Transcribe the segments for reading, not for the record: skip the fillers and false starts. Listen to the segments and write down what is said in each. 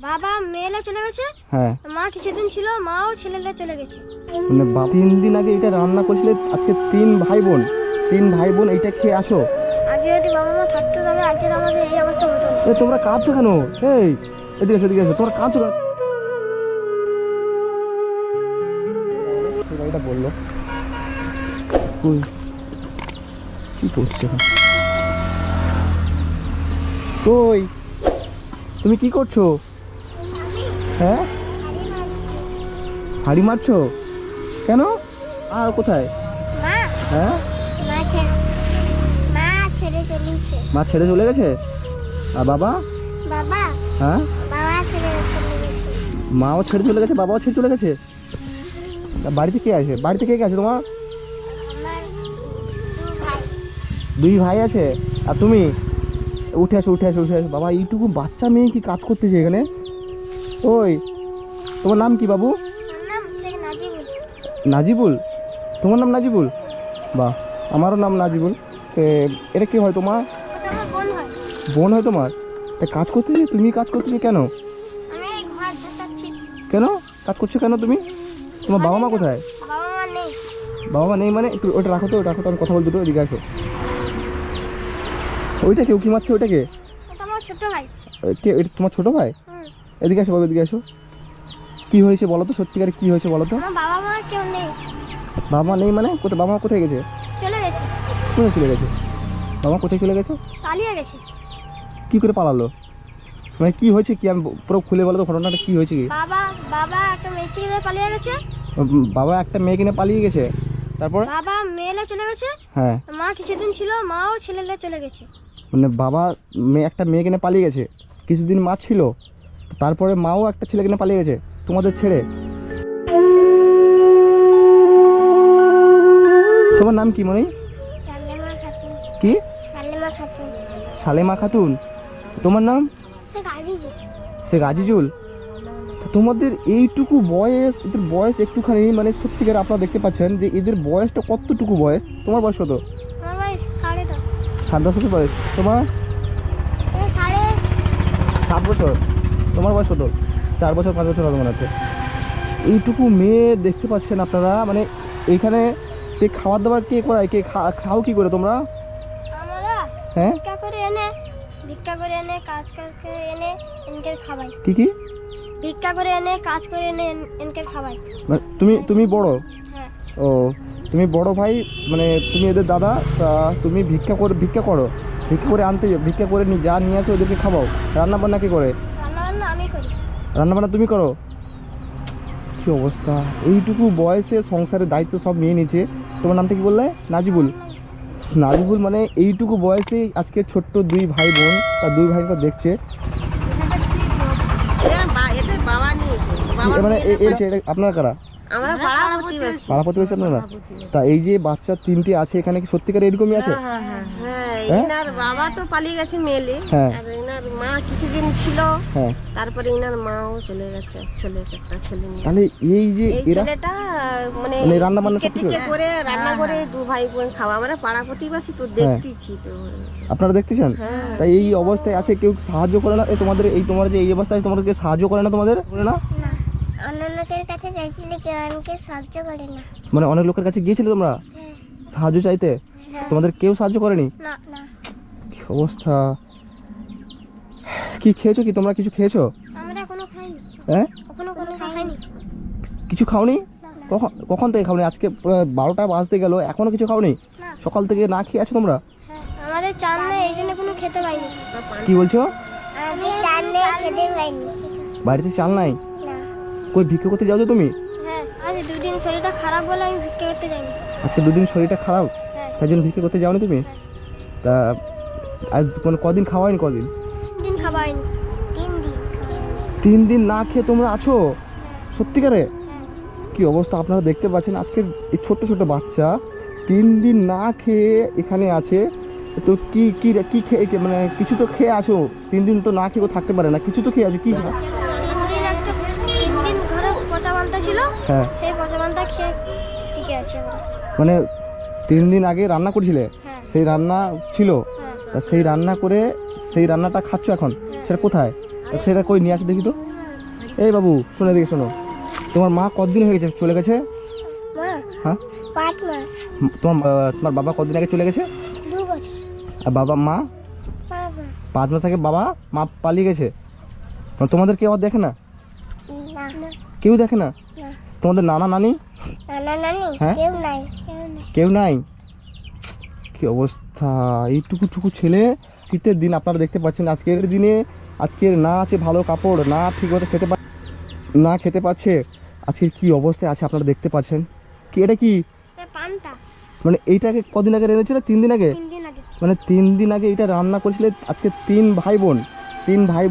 বাবা মেয়েলে চলে গেছে, হ্যাঁ মা কিছুদিন ছিল, মাও ছেলেলে চলে গেছে। মানে 3 দিন আগে এটা রান্না করেছিলে, আজকে 3 ভাই বোন এইটা খেয়ে আসো। আর যদি বাবা মা থাকতো তবে আজকে আমাদের এই অবস্থা হতো না। তোমরা কাঁদছো কেন? এই এদিকে এসো তোমরা কাঁদছো কেন? এটা বললো কই কি করছো? কই তুমি কি করছো? হ্যাঁ হাড়ি মারছো কেন? আর কোথায়? মা হ্যাঁ মা ছেড়ে চলেছে। মা ছেড়ে চলে গেছে। আর বাবা? বাবা হ্যাঁ বাবা ছেড়ে চলে গেছে। মাও ছেড়ে চলে গেছে, বাবাও ছেড়ে চলে গেছে। তা বাড়িতে কে আছে? বাড়িতে কে কে আছে তোমার? আমার 2 ভাই আছে। আর তুমি? উঠে আসো বাবা, এইটুকু বাচ্চা মেয়ে কি কাজ করতেছে এখানে? ওই তোমার নাম কি বাবু? নাম শেখ নাজিবুল। নাজিবুল? তোমার নাম নাজিবুল? বাহ, আমারও নাম নাজিবুল। এটা কি হয় তোমার? ওটা আমার বোন হয়। বোন হয় তোমার? তা কাজ করতেছে, তুমি কাজ করতেছে কেন? আমি এই ঘর ঝাঁটাচ্ছি। কেন কাজ করছো কেন তুমি? তোমার বাবা মা কোথায়? বাবা মা নেই। বাবা মা নেই মানে? একটু ওটা রাখো তো, আমি কথা বল দুটো, এদিকে আসো। ওইটা কেউ কি মারছে? ওইটাকে? ওটা আমার ছোট ভাই। কে? এটা তোমার ছোট ভাই? হুম। এদিকে আসো বাবা, এদিকে আসো। কি হয়েছে বলো তো, সত্যিকারে কি হয়েছে বলো তো? আমার বাবা মা কেউ নেই। বাবা মা নেই মানে? কোথায় বাবা মা কোথায় গেছে? চলে গেছে। কোথায় চলে গেছে? বাবা কোথায় চলে গেছে? পালিয়ে গেছে। কি করে পালালো? মানে কি হয়েছে কি? আমি পুরো খুলে বলো তো ঘটনাটা কি হয়েছে কি? বাবা একটা মেয়ে ছেলে পালিয়ে গেছে। বাবা একটা মেয়ে কিনে পালিয়ে গেছে, তারপর? বাবা মেয়েলে চলে গেছে, হ্যাঁ মা কিছুদিন ছিল, মাও ছেলেলে চলে গেছে। মানে বাবা একটা মেয়ে কিনে পালিয়ে গেছে, কিছুদিন মা ছিল, তারপরে মাও একটা ছেলে কিনে পালিয়ে গেছে তোমাদের ছেড়ে। তোমার নাম কি মনে? সালেমা খাতুন। কি? সালেমা খাতুন। সালেমা খাতুন? তোমার নাম? শেখ আজিজুল। শেখ আজিজুল? তা তোমাদের এইটুকু বয়স, এদের বয়স একটুখানি মানে সত্যিকার আপনারা দেখতে পাচ্ছেন যে এদের বয়সটা কতটুকু বয়স? তোমার বয়স কত? আমার বয়স 10.5। 7-10 বছর বয়স। তোমার? 7 বছর। তোমার বয়স কত? 4 বছর 5 বছর হবে মনে হচ্ছে। এইটুকু মেয়ে দেখতে পাচ্ছেন আপনারা, মানে এইখানে কে খাবার দাবার কে করায়? কে খাও কি করে তোমরা? আমরা হ্যাঁ ভিক্ষা করে এনে কাজ করে এনে এনকে খাওয়াই। কি? ভিক্ষা করে এনে কাজ করে এনে এনকে খাওয়াই। মানে তুমি বড়? হ্যাঁ। ও তুমি বড় ভাই, মানে তুমি এদের দাদা। তা তুমি ভিক্ষা করে আনতে, ভিক্ষা করে যা নিয়ে আসো ওদেরকে খাওয়াও। রান্না বান্না কে করে? রান্না আমি করি। রান্না বান্না তুমি করো? কি অবস্থা! এইটুকু বয়সে সংসারের দায়িত্ব সব নিয়ে নিয়েছে। তোমার নামটা কি বললে? নাজিবুল? নাজিবুল মানে এইটুকু বয়সে আজকে ছোট্ট 2 ভাই বোন, তার 2 ভাইকে দেখছে। এদের বাবা নেই। মানে এটা আপনারা কারা? আমরা পাড়া প্রতিবেশী। পাড়া প্রতিবেশী আপনারা? তা এই যে বাচ্চা 3টে আছে এখানে, কি সত্যিকার এরকমই আছে? হ্যাঁ, এনার বাবা তো পালিয়ে গেছে মেলে, হ্যাঁ। আর এনার মা কিছুদিন ছিল, হ্যাঁ। তারপরে এনার মাও চলে গেছে, একটা ছেলে নিয়ে। তাহলে এই যে এই এরা ছেলেটা মানে রান্না বান্না সব কিছু করে রান্না করে 2 ভাই বোন খাওয়া। আমরা পাড়া প্রতিবেশী তো দেখতেছি তো। আপনারা দেখতেছেন? তাই এই অবস্থায় আছে, কেউ সাহায্য করে না? তোমাদের যে এই অবস্থায় তোমাদেরকে সাহায্য করে না? তোমাদের করে না? অন্য লোকের কাছে চাইছিলে কেউ আমাকে সাহায্য করে না। মানে অনেক লোকের কাছে গিয়েছিলে তোমরা সাহায্য চাইতে, তোমাদের কেউ সাহায্য করেনি? না। কি অবস্থা! কি খেয়েছো? কি তোমরা কিছু খেয়েছো? আমরা এখনো খাইনি। হ্যাঁ এখনো খাইনি। কিছু খাওনি? কখন থেকে খাওনি? আজকে 12টা বাজতে গেল, এখনো কিছু খাওনি? না। সকাল থেকে না খেয়ে আছো তোমরা? আমাদের চাল নেই, এই জন্য কোনো খেতে পাইনি। কি বলছো? আমি চাল নেই, খেতে পাইনি। বাড়িতে চাল নাই? না। কই ভিক্ষা করতে যাও তো তুমি? হ্যাঁ, আজ 2 দিন শরীরটা খারাপ বলে আমি ভিক্ষা করতে যাইনি। আজকে 2 দিন শরীরটা খারাপ, হ্যাঁ। তাই জন্য ভিক্ষা করতে যাওনি তুমি? তা আজ কদিন খাওয়াইনি? কদিন? 3 দিন খাওয়াইনি। 3 দিন। 3 দিন না খেয়ে তোমরা আছো? সত্যিকারে? কি অবস্থা আপনারা দেখতে পাচ্ছেন, আজকের এই ছোট বাচ্চা 3 দিন না খেয়ে এখানে আছে। তো কি খেয়ে, মানে কিছু তো খেয়ে আছো? 3 দিন তো না খেয়ে থাকতে পারে না, কিছু তো খেয়ে আছো। কি? 3 দিন ঘরে পচা মান্তা ছিল, হ্যাঁ। সেই পচা মান্তা খেয়ে টিকে আছে আমরা। মানে 3 দিন আগে রান্না করেছিলে? হ্যাঁ। সেই রান্না ছিল, হ্যাঁ। তা সেই রান্না করে সেই রান্নাটা খাচ্ছ এখন? সেটা কোথায়? সেটা কই নিয়ে আসো দেখি তো। এই বাবু শোনো দেখি, শোনো, তোমার মা কতদিন হয়ে গেছে চলে গেছে? মা হ্যাঁ, 5 মাস। তোমার বাবা কতদিন আগে চলে গেছে? 2 বছর। আর বাবা মা 5 মাস। 5 মাস আগে বাবা মা পালিয়ে গেছে। তোমাদের কেউ আর দেখে না? না না কেউ দেখে না? না। তোমাদের নানা নানি নানি হ্যাঁ? কেউ নাই। কেউ নাই? কি অবস্থা, এইটুকু ছেলে শীতের দিন আপনারা দেখতে পাচ্ছেন, আজকের দিনে আজকের না আছে ভালো কাপড়, না ঠিকমতো খেতে পাচ্ছে, আজকের কি অবস্থায় আছে আপনারা দেখতে পাচ্ছেন। কি এটা কি পান্তা মানে এইটাকে কদিন আগে রেঁধেছিল? 3 দিন আগে। 3 দিন আগে। মানে 3 দিন আগে এটা রান্না করেছিলে। আজকে 3 ভাই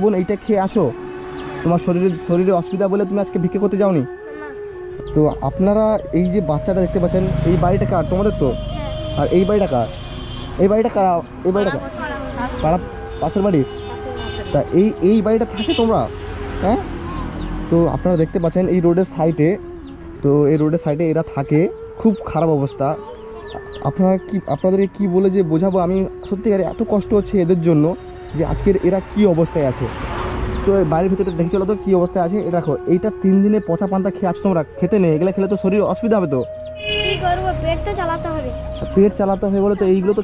বোন এইটা খেয়ে আসো। তোমার শরীরে অসুবিধা বলে তুমি আজকে ভিক্ষে করতে যাওনি। না। তো আপনারা এই যে বাচ্চাটা দেখতে পাচ্ছেন, এই বাড়িটা কার? তোমাদের তো। হ্যাঁ। আর এই বাড়িটা কার? এই বাড়িটা কার? এই বাড়িটা কার? পাড়া পাশের বাড়ি। তা এই বাড়িটা থাকে তোমরা? হ্যাঁ। তো আপনারা দেখতে পাচ্ছেন এই রোডের সাইডে, তো এই রোডের সাইডে এরা থাকে, খুব খারাপ অবস্থা। আপনাদেরকে কি বলে যে বোঝাবো, আমি সত্যিকারে এত কষ্ট হচ্ছে এদের জন্য যে আজকের এরা কি অবস্থায় আছে। তো বাড়ির ভিতরে দেখে চলো তো কি অবস্থায় আছে। এটা দেখো, এইটা 3 দিনে পচা পান্তা খেয়ে আছো তোমরা, খেতে নেই, এগুলো খেলে তো শরীর অসুবিধা হবে। তো কি করবো, পেট তো চালাতে হবে। পেট চালাতে হবে বলে তো এইগুলো তো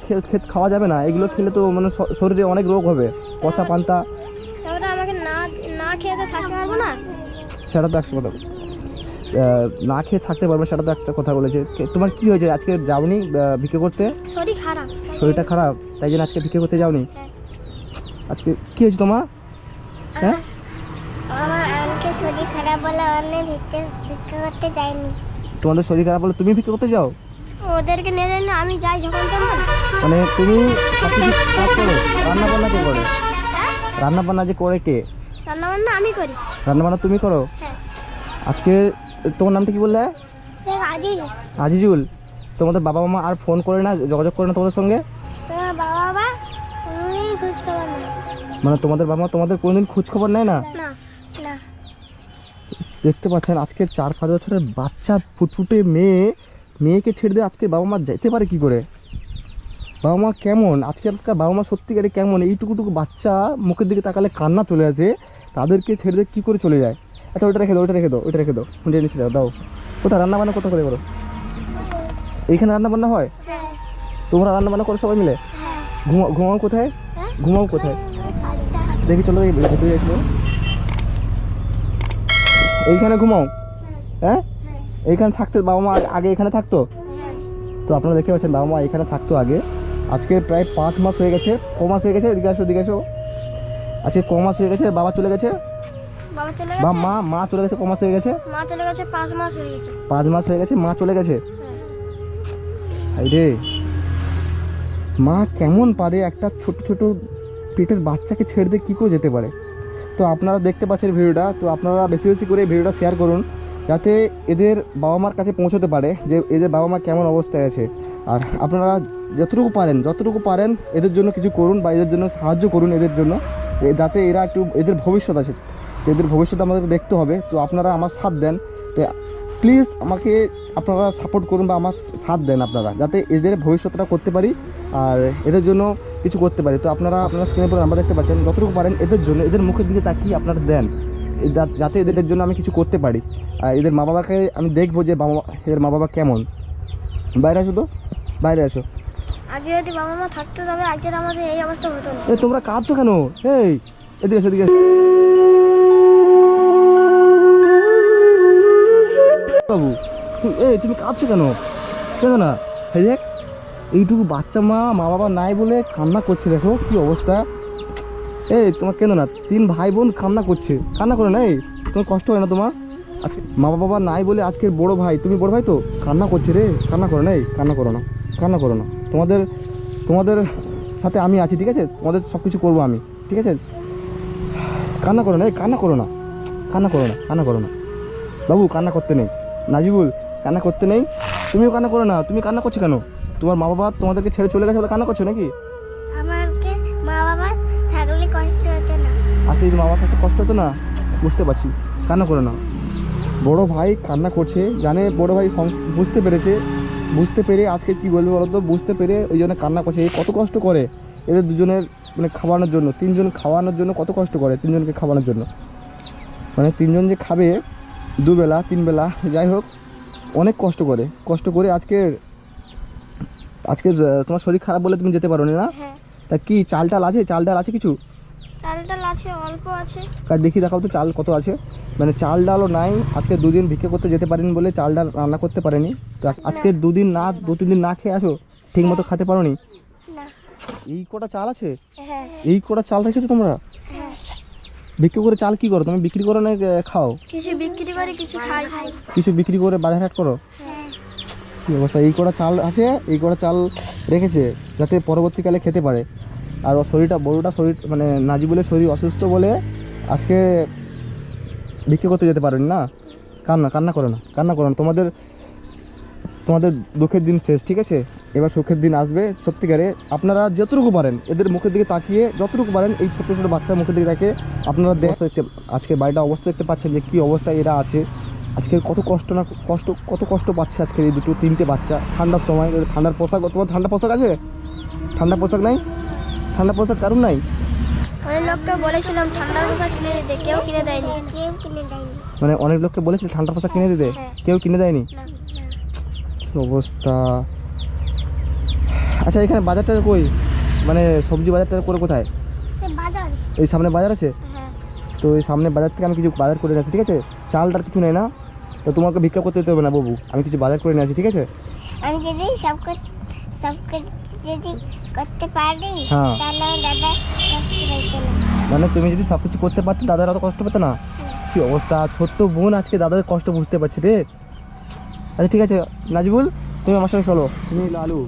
খাওয়া যাবে না, এগুলো খেলে তো মানে শরীরে অনেক রোগ হবে। পচা পান্তা তারপরে আমাকে না খেয়ে তো থাকতে পারবো না। সেটা তো একশো কথা, না খেয়ে থাকতে পারবে সেটা তো একটা কথা বলেছে। তোমার কি হয়েছে আজকে যাওনি ভিক্ষে করতে? শরীর খারাপ। শরীরটা খারাপ তাই জন্য আজকে ভিক্ষে করতে যাওনি? হ্যাঁ। আজকে কি হয়েছে তোমার? হ্যাঁ, আমার আজকে শরীর খারাপ বলে অনেক ভিক্ষা করতে যাইনি। তোমাদের শরীর খারাপ বলে তুমি ভিক্ষে করতে যাও? ওদেরকে নিয়ে যাই না, আমি যাই যখন তখন। মানে তুমি সব কিছু কাজ করো? রান্না বান্না কে করে? হ্যাঁ? রান্না বান্না যে করে কে? রান্না বান্না আমি করি। রান্না বান্না তুমি করো? হ্যাঁ। আজকে তোমার নামটা কি বললে? সে আজিজ। আজিজুল। তোমাদের বাবা মা আর ফোন করে না, যোগাযোগ করে না তোমাদের সঙ্গে? তোমার বাবা কোনোদিন খোঁজ খবর নেই। মানে তোমাদের বাবা মা তোমাদের কোনোদিন খোঁজ খবর নেয় না? না না। দেখতে পাচ্ছেন আজকে 4-5 বছরের বাচ্চা ফুটফুটে মেয়েকে ছেড়ে দিয়ে আজকে বাবা মা যেতে পারে কি করে? বাবা মা কেমন আজকালকার বাবা মা, সত্যিকারে কেমন? এইটুকুটুকু বাচ্চা মুখের দিকে তাকালে কান্না চলে আসে, তাদেরকে ছেড়ে দিয়ে কী করে চলে যায়? আচ্ছা ওইটা রেখে দাও, ওইটা নিচে দাও। কোথায় রান্না বান্না কোথা করে করো? এইখানে রান্না বান্না হয়? হ্যাঁ। তোমরা রান্না বান্না করো সবাই মিলে? হ্যাঁ। ঘুমাও কোথায়? হ্যাঁ? ঘুমাও কোথায় দেখি, চলো ভেতরে যাইছিল। এইখানে ঘুমাও? হ্যাঁ। এইখানে থাকতে বাবা মা আগে এখানে থাকতো? তো আপনারা দেখতে পাচ্ছেন বাবা মা এখানে থাকতো আগে। আজকে প্রায় 5 মাস হয়ে গেছে। ক মাস হয়ে গেছে? এদিকে আসো। আজকে ক মাস হয়ে গেছে বাবা চলে গেছে? বাবা চলে বা গেছে। মা চলে গেছে? ক মাস হয়ে গেছে? মা চলে গেছে 5 মাস হয়ে গেছে। 5 মাস হয়ে গেছে মা চলে গেছে। হ্যাঁ। হাই রে, মা কেমন পারে একটা ছোট পেটের বাচ্চাকে ছেড়ে দিয়ে কী করে যেতে পারে? তো আপনারা দেখতে পাচ্ছেন ভিডিওটা, তো আপনারা বেশি করে ভিডিওটা শেয়ার করুন যাতে এদের বাবা মার কাছে পৌঁছতে পারে যে এদের বাবা মা কেমন অবস্থায় আছে। আর আপনারা যতটুকু পারেন এদের জন্য কিছু করুন বা এদের জন্য সাহায্য করুন, এদের জন্য যাতে এরা একটু, এদের ভবিষ্যৎ আছে, তো এদের ভবিষ্যৎ আমাদের দেখতে হবে। তো আপনারা আমার সাথ দেন, তো প্লিজ আমাকে আপনারা সাপোর্ট করুন বা আমার সাথ দেন আপনারা, যাতে এদের ভবিষ্যৎটা করতে পারি আর এদের জন্য কিছু করতে পারি। তো আপনারা স্ক্রিনের উপর নাম্বার দেখতে পাচ্ছেন, যতটুকু পারেন এদের জন্য, এদের মুখের দিকে তাকিয়ে আপনারা দেন যাতে এদের জন্য আমি কিছু করতে পারি। আর এদের মা বাবাকে আমি দেখবো যে এদের মা বাবা কেমন। বাইরে আসো তো, বাইরে আসো। আজ যদি বাবা মা থাকতো তবে আজকের আমাদের এই অবস্থা হতো না। তোমরা কাঁদছো কেন? এই এদিকে এসো, বাবু তুমি কাঁদছো কেন? না এই দেখ, এইটুকু বাচ্চা মা বাবা নাই বলে কান্না করছে, দেখো কি অবস্থা। তোমার কেন না? 3 ভাই বোন কান্না করছে, কান্না করে না? তোমার কষ্ট হয় না তোমার? আজকে মা বাবা নাই বলে আজকের বড় ভাই, তুমি বড় ভাই তো, কান্না করছে রে। কান্না করো না, কান্না করো না। তোমাদের সাথে আমি আছি, ঠিক আছে? তোমাদের সব কিছু করবো আমি, ঠিক আছে? কান্না করো না, বাবু, কান্না করতে নেই। নাজিবুল, কান্না করতে নেই। তুমিও কান্না করো না। তুমি কান্না করছো কেন? তোমার মা বাবা তোমাদেরকে ছেড়ে চলে গেছে বলে কান্না করছো নাকি? আমাকে মা বাবা থাকলে কষ্ট হতো না। আচ্ছা, যদি মা বাবা থাকতে কষ্ট হতো না, বুঝতে পারছি, কান্না করো না। বড় ভাই কান্না করছে, জানে বড় ভাই বুঝতে পেরে আজকে কি বলবো বলো তো, বুঝতে পেরে ওই জন্য কান্না করছে। কত কষ্ট করে এদের দুজনের মানে খাওয়ানোর জন্য, তিনজন খাওয়ানোর জন্য কত কষ্ট করে, তিনজনকে খাওয়ানোর জন্য, মানে তিনজন যে খাবে দুবেলা তিনবেলা, যাই হোক অনেক কষ্ট করে আজকের তোমার শরীর খারাপ বলে তুমি যেতে পারো না। হ্যাঁ তা কি চাল ডাল আছে কিছু? চাল ডাল আছে, অল্প আছে। আর দেখি দেখাও তো চাল কত আছে। মানে চাল ডালও নাই, আজকে দুদিন ভিক্ষা করতে যেতে পারেনি বলে চাল ডাল রান্না করতে পারেনি। তো আজকে দু তিন দিন না খেয়ে আসো, ঠিক মতো খেতে পারো নি। না। এই কটা চাল আছে, হ্যাঁ এই কটা চাল রেখেছো তোমরা? হ্যাঁ। বিক্রি করে চাল কি করো তুমি? বিক্রি করো না খাও? কিছু বিক্রি করে, কিছু খাই। কিছু বিক্রি করে বাজার হাট করো? হ্যাঁ। কি অবস্থা! এই কটা চাল আছে, এই কটা চাল রেখেছে যাতে পরবর্তীকালে খেতে পারে। আর ওর শরীরটা বড়োটা শরীর মানে নাজিবুলের শরীর অসুস্থ বলে আজকে বিক্রি করতে যেতে পারেন না। কান্না করো না। তোমাদের দুঃখের দিন শেষ, ঠিক আছে? এবার সুখের দিন আসবে সত্যিকারে। আপনারা যতটুকু পারেন এদের মুখের দিকে তাকিয়ে, যতটুকু পারেন এই ছোটো ছোটো বাচ্চার মুখের দিকে তাকিয়ে আপনারা দেখতে, আজকে বাড়িটা অবস্থা দেখতে পাচ্ছেন যে কী অবস্থায় এরা আছে। আজকে কত কষ্ট পাচ্ছে আজকের এই দুটো তিনটে বাচ্চা। ঠান্ডার সময় ঠান্ডার পোশাক, তোমার ঠান্ডা পোশাক আছে? ঠান্ডা পোশাক নাই? ঠান্ডা পোশাক কারণ নাই? অনেক লোককে বলেছিলাম ঠান্ডা পোশাক কিনে দিতে, কেউ কিনে দেয়নি। মানে অনেক লোককে বলেছিল ঠান্ডা পোশাক কিনে দিতে, হ্যাঁ। কেউ কিনে দেয়নি। না, কি অবস্থা! আচ্ছা এখানে বাজারটা কই, মানে সবজি বাজারটা করে কোথায়? বাজার। এই সামনে বাজার আছে? হ্যাঁ। তো এই সামনে বাজার থেকে আমি কিছু বাজার করে নিয়ে আসি, ঠিক আছে? চালটার কিছু নেই না, তো তোমাকে ভিক্ষা করতে যেতে হবে না বাবু, আমি কিছু বাজার করে নিয়ে আসি, ঠিক আছে? আমি যদি সব যদি করতে পারি, হ্যাঁ। তাহলে আমার দাদা কষ্ট পাইতো না। মানে তুমি যদি সব কিছু করতে পারতে দাদার অত কষ্ট পেতো না। কি অবস্থা! ছোট্ট বোন আজকে দাদাদের কষ্ট বুঝতে পারছে রে। আচ্ছা ঠিক আছে নাজিবুল, তুমি আমার সঙ্গে চলো। তুমি আলু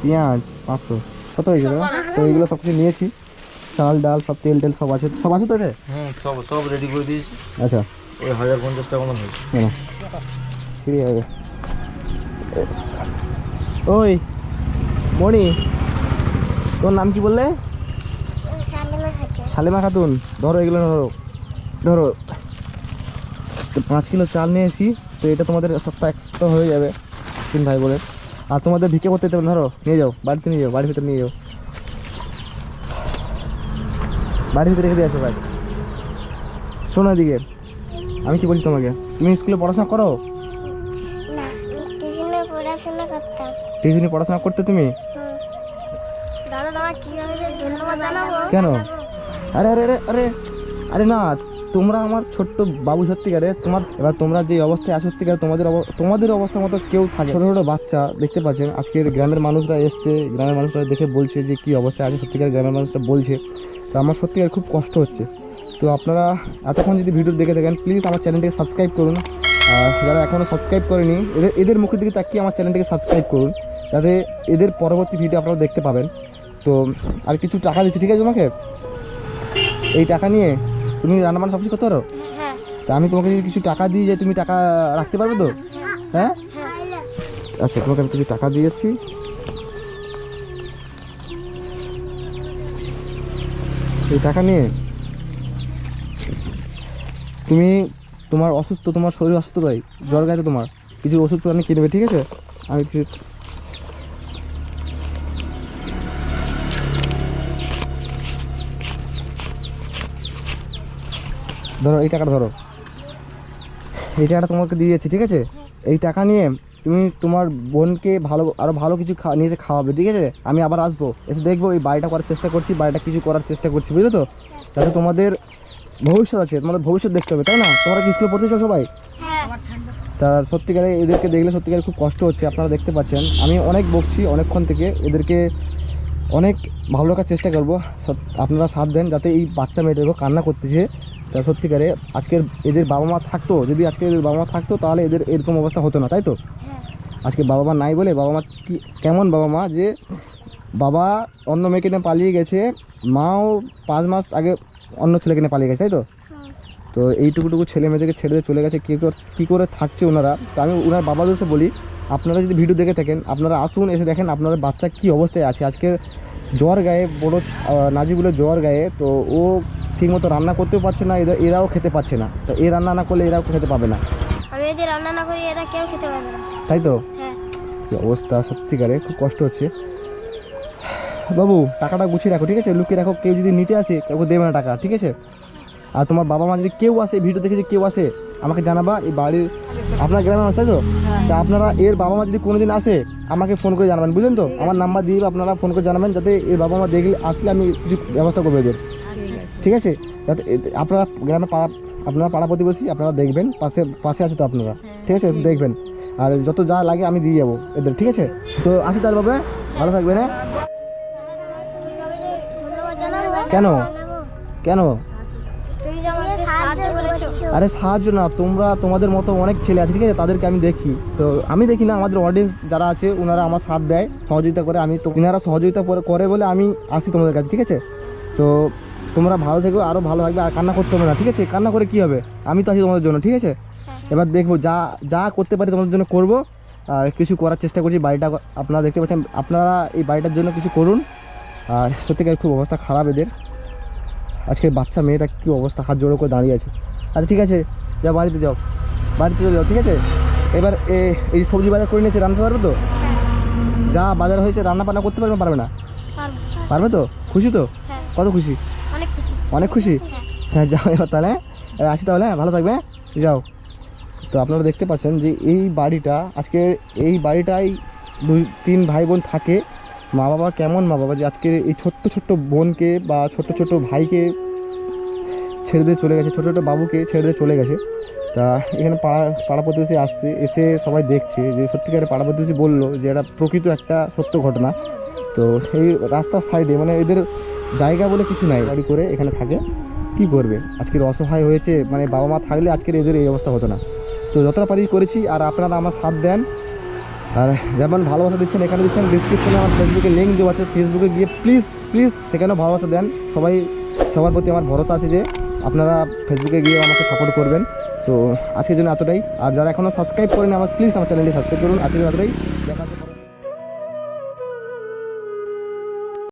পেঁয়াজ 500 কত হয়েছে দাদা? তো এইগুলো সব কিছু নিয়েছি, চাল ডাল সব তেল টেল সব আছে তো রে? সব রেডি করে দিয়েছি। আচ্ছা ওই 1050 টাকা মতো হয়েছে। কেন ঠিক আছে। ওই মণি, তোর নাম কি বললে? শালিমা খাতুন। ধরো এগুলো, ধরো তো 5 কিলো চাল নিয়েছি। তো এটা তোমাদের সপ্তাহ এক্সট্রা হয়ে যাবে 3 ভাই বোনের। আর তোমাদের ভিক্ষে করতে দেবেন, ধরো নিয়ে যাও, বাড়িতে নিয়ে যাও, বাড়ির ভিতরে নিয়ে যাও, বাড়ির ভিতরে রেখে দিয়ে আসো ভাই। শোনো এদিকে, আমি কি বলছি তোমাকে, তুমি স্কুলে পড়াশোনা করো? না, টিউশনে পড়াশোনা করতাম। টিউশনে পড়াশোনা করতে তুমি? দাদা তোমার কিভাবে ধন্যবাদ জানাবো? কেন? আরে আরে আরে আরে আরে না, তোমরা আমার ছোট্ট বাবু সত্যিকারে। এবার তোমরা যে অবস্থায় আছো সত্যিকারে তোমাদের অবস্থার মতো কেউ থাকে? ছোটো ছোটো বাচ্চা দেখতে পাচ্ছেন, আজকের গ্রামের মানুষরা এসছে, গ্রামের মানুষরা দেখে বলছে যে কী অবস্থায় আছে সত্যিকার, গ্রামের মানুষরা বলছে। তো আমার সত্যিকার খুব কষ্ট হচ্ছে। তো আপনারা এতক্ষণ যদি ভিডিও দেখে থাকেন প্লিজ আমার চ্যানেলটিকে সাবস্ক্রাইব করুন। আর যারা এখনও সাবস্ক্রাইব করেনি এদের মুখের দিকে তাকিয়ে আমার চ্যানেলটিকে সাবস্ক্রাইব করুন, যাতে এদের পরবর্তী ভিডিও আপনারা দেখতে পাবেন। তো আর কিছু টাকা দিচ্ছি, ঠিক আছে? তোমাকে এই টাকা নিয়ে তুমি রান্নাবান্না সব কিছু করতে পারো? হ্যাঁ। তা আমি তোমাকে যদি কিছু টাকা দিই, যে তুমি টাকা রাখতে পারবে তো? হ্যাঁ আচ্ছা, তোমাকে আমি কিছু টাকা দিয়েছি। এই টাকা নিয়ে তুমি তোমার শরীর অসুস্থ তাই জ্বর গায়ে, তোমার কিছু ওষুধ পানি কিনবে, ঠিক আছে? আমি কিছু ধরো, এই টাকাটা ধরো, এই টাকাটা তোমাকে দিয়েছি, ঠিক আছে? এই টাকা নিয়ে তুমি তোমার বোনকে আরও ভালো কিছু নিয়ে এসে খাওয়াবে, ঠিক আছে? আমি আবার আসবো, এসে দেখবো এই বাড়িটা করার চেষ্টা করছি, বাড়িটা কিছু করার চেষ্টা করছি, বুঝলে তো? যাতে তোমাদের ভবিষ্যৎ আছে, তোমাদের ভবিষ্যৎ দেখতে হবে, তাই না? তোমরা কি স্কুলে পড়তে চাও সবাই? হ্যাঁ। তা সত্যিকারে এদেরকে দেখলে সত্যিকারে খুব কষ্ট হচ্ছে, আপনারা দেখতে পাচ্ছেন। আমি অনেক বকছি অনেকক্ষণ থেকে, এদেরকে অনেক ভালো রাখার চেষ্টা করবো। আপনারা সাথ দেন যাতে এই বাচ্চা মেয়েটাকে কান্না করতেছে। তা সত্যিকারে আজকের এদের বাবা মা থাকতো, যদি আজকে এদের বাবা মা থাকতো তাহলে এদের এরকম অবস্থা হতো না, তাই তো? আজকে বাবা মা নাই বলে, বাবা মা কি কেমন বাবা মা, যে বাবা অন্য মেয়েকে নিয়ে পালিয়ে গেছে, মাও 5 মাস আগে অন্য ছেলেকে নিয়ে পালিয়ে গেছে, তাই তো? তো এইটুকুটুকু ছেলে মেয়েদেরকে ছেড়ে দিয়ে চলে গেছে, কী করে থাকছে ওনারা। তো আমি ওনার বাবাদেরকে বলি, আপনারা যদি ভিডিও দেখে থাকেন আপনারা আসুন, এসে দেখেন আপনার বাচ্চা কী অবস্থায় আছে। আজকের জ্বর গায়ে, বড় নাজিবুলের জ্বর গায়ে, তো ও ঠিকমতো রান্না করতেও পারছে না, এরাও খেতে পারছে না। তো এ রান্না না করলে এরাও খেতে পাবে না। আমি যদি রান্না না করি এরা কেউ খেতে পারবে না, তাই তো? হ্যাঁ। কী অবস্থা! সত্যিকারে খুব কষ্ট হচ্ছে। বাবু টাকাটা গুছিয়ে রাখো, ঠিক আছে? লুকিয়ে রাখো, কেউ যদি নিতে আসে কাউকে দেবে না টাকা, ঠিক আছে? আর তোমার বাবা মা যদি কেউ আসে, ভিডিও দেখে যদি কেউ আসে আমাকে জানাবা। এই বাড়ির আপনার গ্রামের মানুষ, তাই তো? তা আপনারা এর বাবা মা যদি কোনোদিন আসে আমাকে ফোন করে জানাবেন, বুঝলেন তো? আমার নাম্বার দিয়ে আপনারা ফোন করে জানাবেন, যাতে এর বাবা মা দেখলে আসলে আমি কিছু ব্যবস্থা করবো এদের, ঠিক আছে? যাতে আপনারা গ্রামে আপনারা পাড়া প্রতিবেশী, আপনারা দেখবেন, পাশে আছে তো আপনারা, ঠিক আছে? দেখবেন, আর যত যা লাগে আমি দিয়ে যাবো এদের, ঠিক আছে? তো আসি তার বাবা, ভালো থাকবেন। হ্যাঁ, কিভাবে যে ধন্যবাদ জানাবো? কেন কেন? তুমি যে আমাকে সাহায্য করেছো। আরে সাহায্য না, তোমাদের মতো অনেক ছেলে আছে, ঠিক আছে? তাদেরকে আমি দেখি, তো আমি দেখি না, আমাদের অডিয়েন্স যারা আছে ওনারা আমার সাথ দেয়, সহযোগিতা করে। আমি তো ওনারা সহযোগিতা করে বলে আমি আসি তোমাদের কাছে, ঠিক আছে? তো তোমরা ভালো থেকো, আরও ভালো থাকবে, আর কান্না করতে হবে না, ঠিক আছে? কান্না করে কী হবে? আমি তো আছি তোমাদের জন্য, ঠিক আছে? এবার দেখবো যা করতে পারি তোমাদের জন্য করব, আর কিছু করার চেষ্টা করছি। বাড়িটা আপনারা দেখতে পাচ্ছেন, আপনারা এই বাড়িটার জন্য কিছু করুন। আর সত্যিকার খুব অবস্থা খারাপ এদের। আজকে বাচ্চা মেয়েটা কী অবস্থা, হাত জোড়ো করে দাঁড়িয়ে আছে। আচ্ছা ঠিক আছে, যাও বাড়িতে যাও, বাড়িতে চলে যাও, ঠিক আছে? এবার এই সবজি বাজার করে নিয়েছে, রান্না পারবে তো? যা বাজার হয়েছে রান্না বান্না করতে পারবে, পারবে না? পারবে তো? খুশি তো? হ্যাঁ, কত খুশি? অনেক খুশি। অনেক খুশি? হ্যাঁ, যাও এবার তাহলে, এবার আসি তাহলে, হ্যাঁ? ভালো থাকবে, হ্যাঁ? যাও। তো আপনারা দেখতে পাচ্ছেন যে এই বাড়িটা, আজকে এই বাড়িটাই 2-3 ভাই বোন থাকে। মা বাবা কেমন মা বাবা যে আজকে এই ছোট্ট ছোট্ট বোনকে বা ছোট্ট ছোট্ট ভাইকে ছেড়ে দিয়ে চলে গেছে, ছোটো ছোটো বাবুকে ছেড়ে দিয়ে চলে গেছে। তা এখানে পাড়া প্রতিবেশী আসছে, এসে সবাই দেখছে যে সত্যিকারে পাড়া প্রতিবেশী বললো যে এটা প্রকৃত একটা সত্য ঘটনা। তো এই রাস্তার সাইডে মানে এদের জায়গা বলে কিছু নাই, গাড়ি করে এখানে থাকে। কি করবে, আজকের অসহায় হয়েছে, মানে বাবা মা থাকলে আজকের এদের এই অবস্থা হতো না। তো যতটা পারি করেছি, আর আপনারা আমার সাথ দেন, আর যেমন ভালোবাসা দিচ্ছেন এখানে দিচ্ছেন। ডিসক্রিপশনে আমার ফেসবুকে লিঙ্ক দেওয়া আছে, ফেসবুকে গিয়ে প্লিজ সেখানেও ভালোবাসা দেন। সবার প্রতি আমার ভরসা আছে যে আপনারা ফেসবুকে গিয়ে আমাকে সাপোর্ট করবেন। তো আজকের জন্য এতটাই। আর যারা এখনও সাবস্ক্রাইব করেন আমার প্লিজ আমার চ্যানেলটি সাবস্ক্রাইব করুন। আজকের জন্য এতটাই, দেখা হচ্ছে।